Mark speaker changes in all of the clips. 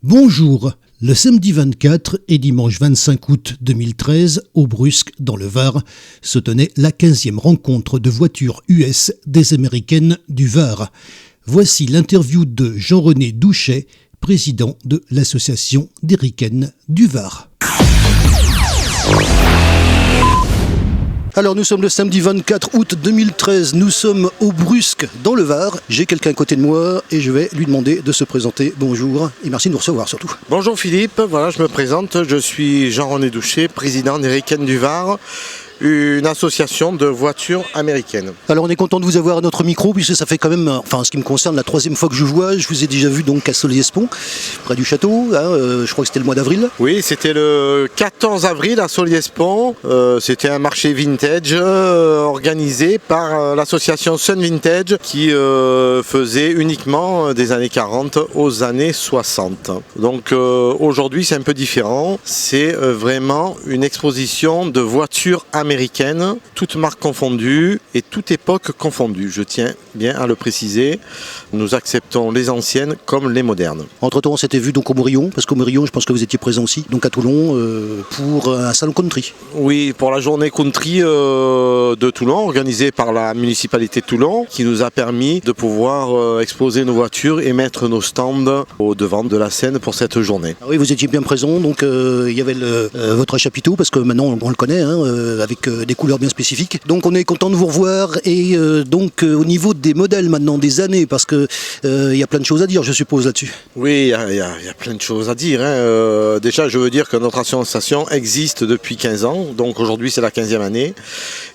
Speaker 1: Bonjour, le samedi 24 et dimanche 25 août 2013, au Brusque, dans le Var, se tenait la 15e rencontre de voitures US des Américaines du Var. Voici l'interview de Jean-René Douchet, président de l'association des Ricaines du Var. Alors nous sommes le samedi 24 août 2013, nous sommes au Brusque dans le Var. J'ai quelqu'un à côté de moi et je vais lui demander de se présenter. Bonjour et merci de nous recevoir surtout.
Speaker 2: Bonjour Philippe, voilà je me présente, je suis Jean-René Douchet, président des Ricaines du Var, une association de voitures américaines.
Speaker 1: Alors on est content de vous avoir à notre micro puisque ça fait quand même, en ce qui me concerne, la troisième fois que je vous vois. Je vous ai déjà vu donc à Solliès-Pont, près du château, je crois que c'était le mois d'avril.
Speaker 2: Oui, c'était le 14 avril à Solliès-Pont, c'était un marché vintage organisé par l'association Sun Vintage qui faisait uniquement des années 40 aux années 60. Donc aujourd'hui c'est un peu différent, c'est vraiment une exposition de voitures américaine, toutes marques confondues et toute époque confondue. Je tiens bien à le préciser. Nous acceptons les anciennes comme les modernes.
Speaker 1: Entre-temps, on s'était vu donc au Morillon, parce qu'au Morillon, je pense que vous étiez présent aussi, donc à Toulon, pour un salon country.
Speaker 2: Oui, pour la journée country de Toulon, organisée par la municipalité de Toulon, qui nous a permis de pouvoir exposer nos voitures et mettre nos stands au devant de la scène pour cette journée.
Speaker 1: Ah oui, vous étiez bien présent, donc il y avait votre chapiteau, parce que maintenant on le connaît, avec des couleurs bien spécifiques. Donc on est content de vous revoir et donc au niveau des modèles maintenant, des années, parce que il y a plein de choses à dire, je suppose, là-dessus.
Speaker 2: Oui, il y a plein de choses à dire. Déjà, je veux dire que notre association existe depuis 15 ans, donc aujourd'hui c'est la 15e année.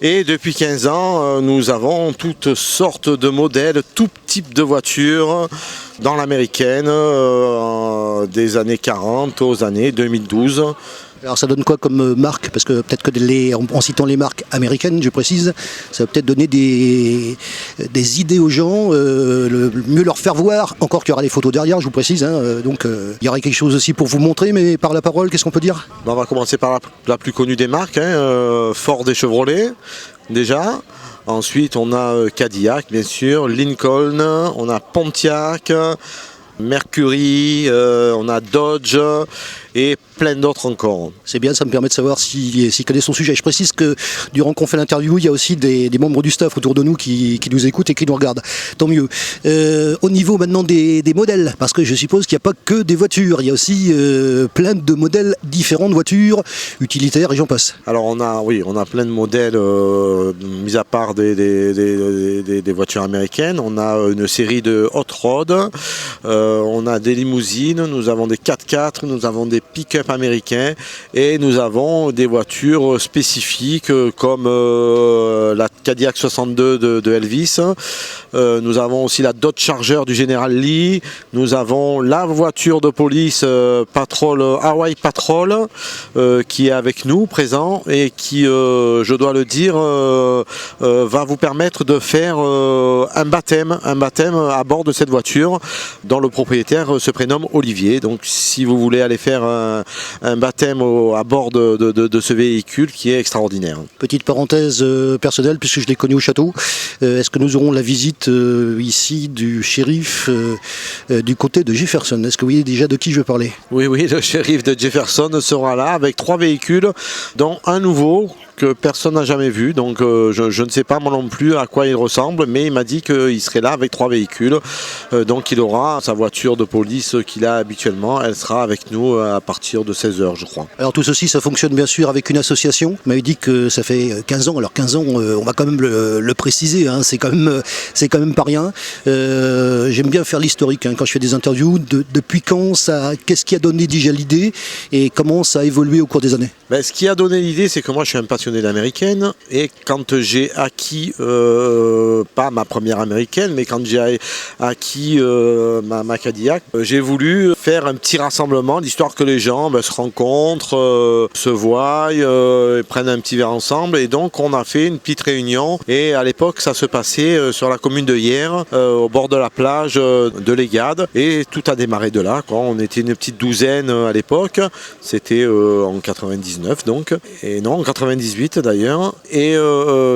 Speaker 2: Et depuis 15 ans, nous avons toutes sortes de modèles, tout type de voitures dans l'américaine, des années 40 aux années 2012.
Speaker 1: Alors ça donne quoi comme marque? Parce que peut-être que en citant les marques américaines, je précise, ça va peut-être donner des idées aux gens, mieux leur faire voir, encore qu'il y aura les photos derrière, je vous précise, donc il y aura quelque chose aussi pour vous montrer, mais par la parole, qu'est-ce qu'on peut dire?
Speaker 2: On va commencer par la plus connue des marques, Ford et Chevrolet, déjà. Ensuite on a Cadillac, bien sûr, Lincoln, on a Pontiac, Mercury, on a Dodge et plein d'autres encore.
Speaker 1: C'est bien, ça me permet de savoir s'il connaît son sujet. Je précise que durant qu'on fait l'interview, il y a aussi des membres du staff autour de nous qui nous écoutent et qui nous regardent. Tant mieux. Au niveau maintenant des modèles, parce que je suppose qu'il n'y a pas que des voitures, il y a aussi plein de modèles différents de voitures, utilitaires et j'en passe.
Speaker 2: Alors on a plein de modèles, mis à part des voitures américaines. On a une série de hot rod, on a des limousines, nous avons des 4x4, nous avons des pick-up américains et nous avons des voitures spécifiques comme la Cadillac 62 de Elvis. Nous avons aussi la Dodge Charger du général Lee. Nous avons la voiture de police Hawaii Patrol qui est avec nous présent et qui, je dois le dire, va vous permettre de faire un baptême à bord de cette voiture dont le propriétaire se prénomme Olivier. Donc si vous voulez aller faire un baptême à bord de ce véhicule qui est extraordinaire.
Speaker 1: Petite parenthèse personnelle, puisque je l'ai connu au château, est-ce que nous aurons la visite ici du shérif du côté de Jefferson? Est-ce que vous voyez déjà de qui je veux parler?
Speaker 2: Oui, le shérif de Jefferson sera là avec 3 véhicules, dont un nouveau que personne n'a jamais vu, donc je ne sais pas moi non plus à quoi il ressemble, mais il m'a dit qu'il serait là avec 3 véhicules, donc il aura sa voiture de police qu'il a habituellement, elle sera avec nous à partir de 16h je crois.
Speaker 1: Alors tout ceci ça fonctionne bien sûr avec une association, vous m'avez dit que ça fait 15 ans, alors 15 ans on va quand même le préciser, c'est quand même pas rien. J'aime bien faire l'historique quand je fais des interviews, depuis quand qu'est-ce qui a donné déjà l'idée et comment ça a évolué au cours des années?
Speaker 2: Ce qui a donné l'idée, c'est que moi je suis un passionné d'américaine et quand j'ai acquis, pas ma première américaine, mais quand j'ai acquis ma Cadillac, j'ai voulu faire un petit rassemblement, l'histoire que les gens se rencontrent, se voient, prennent un petit verre ensemble et donc on a fait une petite réunion et à l'époque ça se passait sur la commune de Hyères, au bord de la plage de l'Égade et tout a démarré de là, quoi. On était une petite douzaine à l'époque, c'était en 99 donc, et non en 98 2018 d'ailleurs, et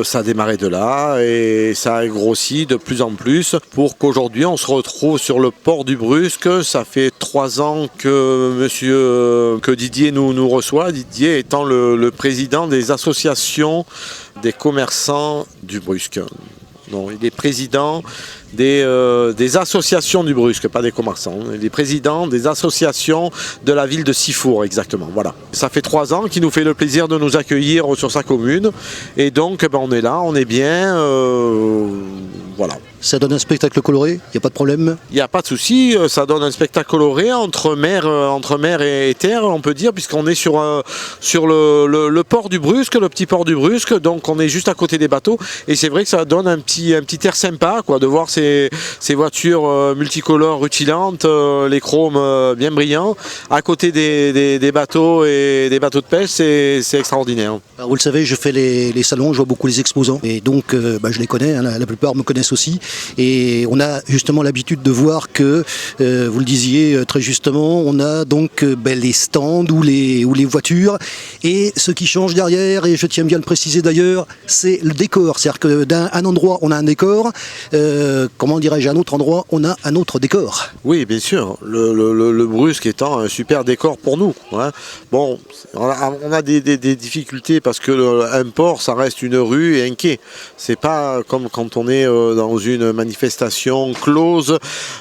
Speaker 2: ça a démarré de là, et ça a grossi de plus en plus pour qu'aujourd'hui on se retrouve sur le port du Brusque. Ça fait 3 ans que Didier nous reçoit, Didier étant le président des associations des commerçants du Brusque. Non, il est président des associations du Brusque, pas des commerçants. Il est président des associations de la ville de Sifour, exactement. Voilà. Ça fait 3 ans qu'il nous fait le plaisir de nous accueillir sur sa commune. Et donc, on est là, on est bien. Voilà.
Speaker 3: Ça donne un spectacle coloré, il n'y a pas de problème?
Speaker 2: Il n'y a pas de souci, ça donne un spectacle coloré entre mer et terre, on peut dire, puisqu'on est sur le port du Brusque, le petit port du Brusque, donc on est juste à côté des bateaux, et c'est vrai que ça donne un petit air sympa, quoi, de voir ces voitures multicolores rutilantes, les chromes bien brillants, à côté des bateaux et des bateaux de pêche, c'est extraordinaire.
Speaker 3: Alors vous le savez, je fais les salons, je vois beaucoup les exposants, et donc je les connais, hein, la plupart me connaissent aussi. Et on a justement l'habitude de voir que, vous le disiez très justement, on a donc les stands ou les voitures. Et ce qui change derrière, et je tiens bien à le préciser d'ailleurs, c'est le décor. C'est-à-dire que d'un endroit, on a un décor, comment dirais-je, à un autre endroit, on a un autre décor.
Speaker 2: Oui, bien sûr. Le Brusque étant un super décor pour nous. Hein. Bon, on a des difficultés parce que un port, ça reste une rue et un quai. C'est pas comme quand on est dans une manifestation close,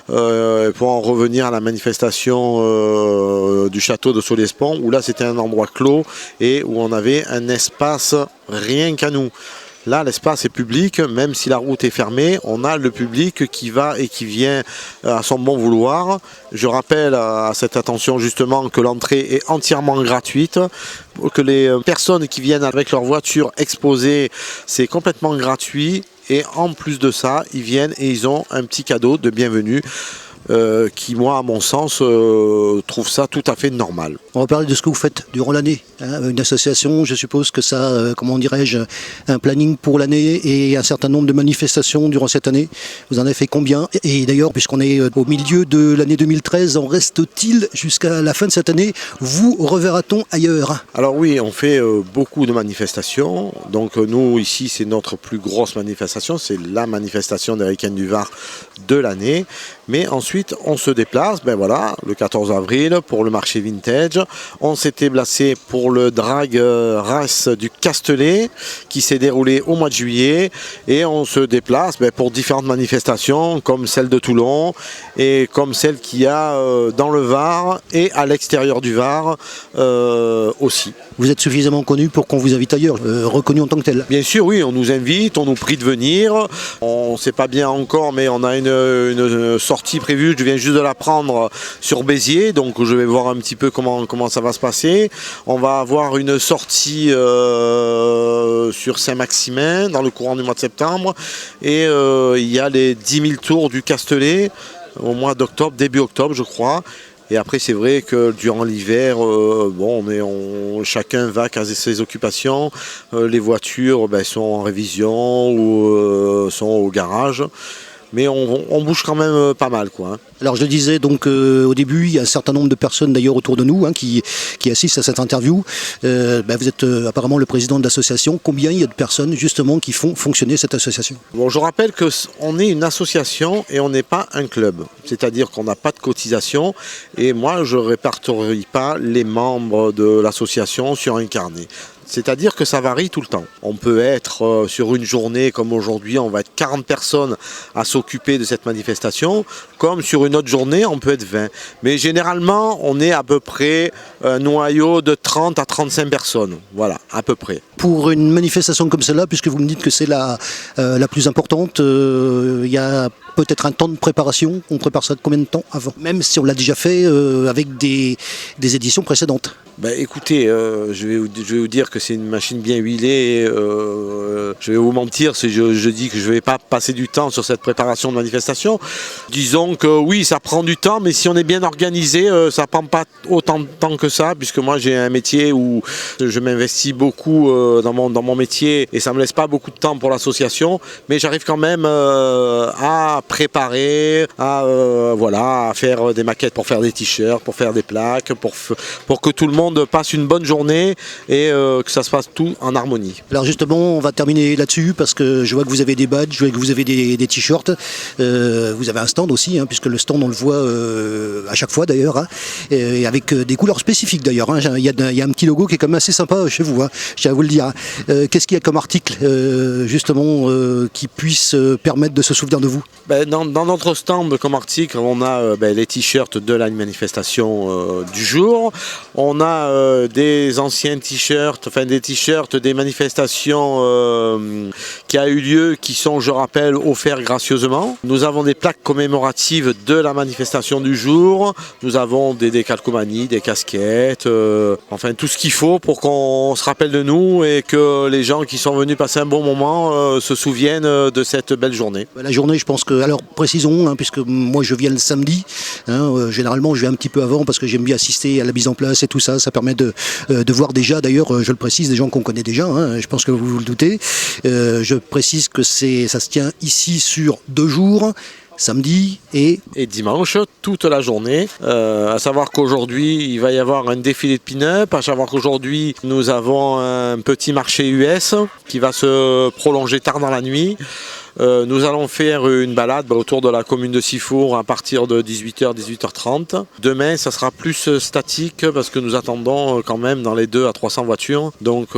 Speaker 2: pour en revenir à la manifestation du château de Solespont, où là c'était un endroit clos et où on avait un espace rien qu'à nous. Là, l'espace est public, même si la route est fermée, on a le public qui va et qui vient à son bon vouloir. Je rappelle à cette attention justement que l'entrée est entièrement gratuite, que les personnes qui viennent avec leur voiture exposée, c'est complètement gratuit. Et en plus de ça, ils viennent et ils ont un petit cadeau de bienvenue. Qui, moi, à mon sens, trouve ça tout à fait normal.
Speaker 3: On va parler de ce que vous faites durant l'année. Hein. Une association, je suppose que ça, comment dirais-je, un planning pour l'année et un certain nombre de manifestations durant cette année. Vous en avez fait combien? Et d'ailleurs, puisqu'on est au milieu de l'année 2013, en reste-t-il jusqu'à la fin de cette année? Vous reverra-t-on ailleurs?
Speaker 2: Alors oui, on fait beaucoup de manifestations. Donc nous, ici, c'est notre plus grosse manifestation. C'est la manifestation des Ricaines du Var de l'année. Mais ensuite, on se déplace, le 14 avril pour le marché vintage. On s'était placé pour le drag race du Castellet qui s'est déroulé au mois de juillet. Et on se déplace pour différentes manifestations comme celle de Toulon et comme celle qu'il y a dans le Var et à l'extérieur du Var aussi.
Speaker 3: Vous êtes suffisamment connu pour qu'on vous invite ailleurs, reconnu en tant que tel?
Speaker 2: Bien sûr, oui, on nous invite, on nous prie de venir. On ne sait pas bien encore, mais on a une sortie prévue. Je viens juste de la prendre sur Béziers, donc je vais voir un petit peu comment ça va se passer. On va avoir une sortie sur Saint-Maximin dans le courant du mois de septembre. Et il y a les 10 000 tours du Castellet au mois d'octobre, début octobre, je crois. Et après, c'est vrai que durant l'hiver, chacun va caser ses occupations. Les voitures sont en révision ou sont au garage. Mais on bouge quand même pas mal, quoi.
Speaker 3: Alors je le disais donc au début, il y a un certain nombre de personnes d'ailleurs autour de nous qui assistent à cette interview. Vous êtes apparemment le président de l'association. Combien il y a de personnes justement qui font fonctionner cette association?
Speaker 2: Bon, je rappelle qu'on est une association et on n'est pas un club. C'est-à-dire qu'on n'a pas de cotisation. Et moi, je ne répertorie pas les membres de l'association sur un carnet. C'est-à-dire que ça varie tout le temps. On peut être sur une journée comme aujourd'hui, on va être 40 personnes à s'occuper de cette manifestation, comme sur une autre journée, on peut être 20. Mais généralement, on est à peu près un noyau de 30 à 35 personnes. Voilà, à peu près.
Speaker 3: Pour une manifestation comme celle-là, puisque vous me dites que c'est la plus importante, il y a peut-être un temps de préparation. On prépare ça de combien de temps avant? Même si on l'a déjà fait avec des éditions précédentes.
Speaker 2: Écoutez, je vais vous dire que c'est une machine bien huilée. Je vais vous mentir si je dis que je ne vais pas passer du temps sur cette préparation de manifestation. Disons que oui, ça prend du temps, mais si on est bien organisé, ça ne prend pas autant de temps que ça, puisque moi j'ai un métier où je m'investis beaucoup dans mon métier et ça ne me laisse pas beaucoup de temps pour l'association, mais j'arrive quand même à préparer, à faire des maquettes pour faire des t-shirts, pour faire des plaques, pour que tout le monde passe une bonne journée et que ça se passe tout en harmonie.
Speaker 3: Alors justement, on va terminer là-dessus parce que je vois que vous avez des badges, je vois que vous avez des t-shirts, vous avez un stand aussi, puisque le stand on le voit à chaque fois d'ailleurs, et avec des couleurs spécifiques d'ailleurs. Il y a un petit logo qui est quand même assez sympa chez vous, je tiens à vous le dire. Qu'est-ce qu'il y a comme article justement qui puisse permettre de se souvenir de vous?
Speaker 2: Dans notre stand comme article, on a les t-shirts de la manifestation du jour. On a des anciens t-shirts, des t-shirts des manifestations qui a eu lieu, qui sont, je rappelle, offerts gracieusement. Nous avons des plaques commémoratives de la manifestation du jour. Nous avons des calcomanies, des casquettes, tout ce qu'il faut pour qu'on se rappelle de nous et que les gens qui sont venus passer un bon moment se souviennent de cette belle journée.
Speaker 3: La journée, je pense que, alors précisons, puisque moi je viens le samedi, généralement je viens un petit peu avant parce que j'aime bien assister à la mise en place et tout ça, ça permet de voir déjà, d'ailleurs je le précise, des gens qu'on connaît déjà, je pense que vous vous le doutez, je précise que ça se tient ici sur 2 jours, samedi et
Speaker 2: dimanche, toute la journée. À savoir qu'aujourd'hui, il va y avoir un défilé de pin-up. À savoir qu'aujourd'hui, nous avons un petit marché US qui va se prolonger tard dans la nuit. Nous allons faire une balade autour de la commune de Sifour à partir de 18h, 18h30. Demain, ça sera plus statique parce que nous attendons quand même dans les 200 à 300 voitures. Donc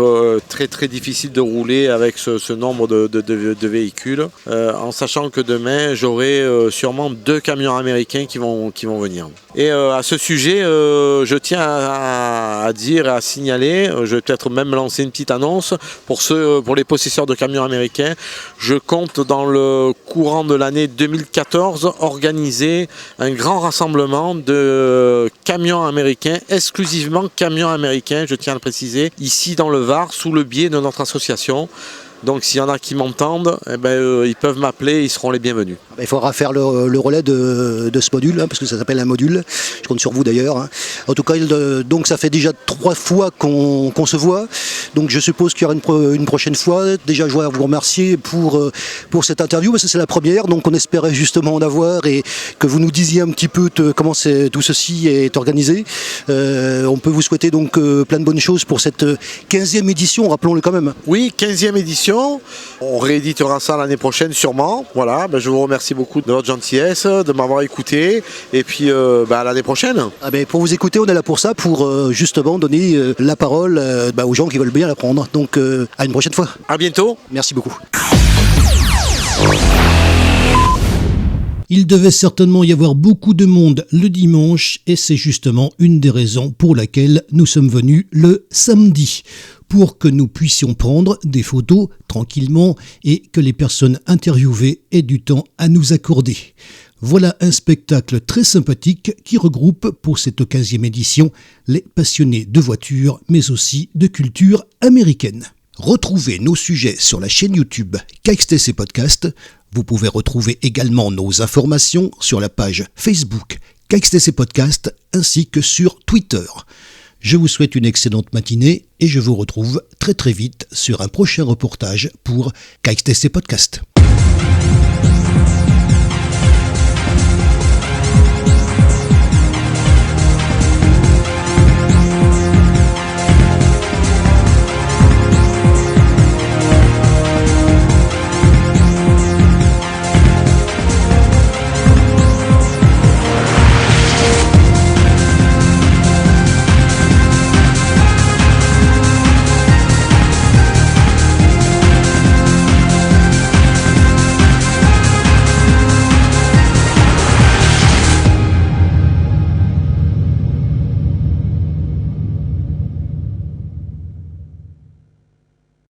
Speaker 2: très très difficile de rouler avec ce nombre de véhicules. En sachant que demain, j'aurai sûrement 2 camions américains qui vont venir. Et à ce sujet, je tiens à dire et à signaler, je vais peut-être même lancer une petite annonce pour les possesseurs de camions américains. Je compte dans le courant de l'année 2014 organiser un grand rassemblement de camions américains, exclusivement camions américains, je tiens à le préciser, ici dans le Var, sous le biais de notre association. Donc s'il y en a qui m'entendent, ils peuvent m'appeler, ils seront les bienvenus.
Speaker 3: Il faudra faire le relais de ce module, parce que ça s'appelle un module. Je compte sur vous d'ailleurs. En tout cas, donc ça fait déjà 3 fois qu'on se voit. Donc je suppose qu'il y aura une prochaine fois. Déjà, je voudrais vous remercier pour cette interview, parce que c'est la première. Donc on espérait justement en avoir et que vous nous disiez un petit peu comment tout ceci est organisé. On peut vous souhaiter donc plein de bonnes choses pour cette 15e édition, rappelons-le quand même.
Speaker 2: Oui, 15e édition. On rééditera ça l'année prochaine sûrement. Voilà, je vous remercie beaucoup de votre gentillesse, de m'avoir écouté. Et puis à l'année prochaine.
Speaker 3: Pour vous écouter, on est là pour ça, pour justement donner la parole aux gens qui veulent bien la prendre. Donc à une prochaine fois.
Speaker 2: À bientôt.
Speaker 3: Merci beaucoup.
Speaker 1: Il devait certainement y avoir beaucoup de monde le dimanche et c'est justement une des raisons pour laquelle nous sommes venus le samedi, pour que nous puissions prendre des photos tranquillement et que les personnes interviewées aient du temps à nous accorder. Voilà un spectacle très sympathique qui regroupe pour cette 15e édition les passionnés de voitures mais aussi de culture américaine. Retrouvez nos sujets sur la chaîne YouTube KXTC Podcast. Vous pouvez retrouver également nos informations sur la page Facebook KXTC Podcast ainsi que sur Twitter. Je vous souhaite une excellente matinée et je vous retrouve très très vite sur un prochain reportage pour KXTC Podcast.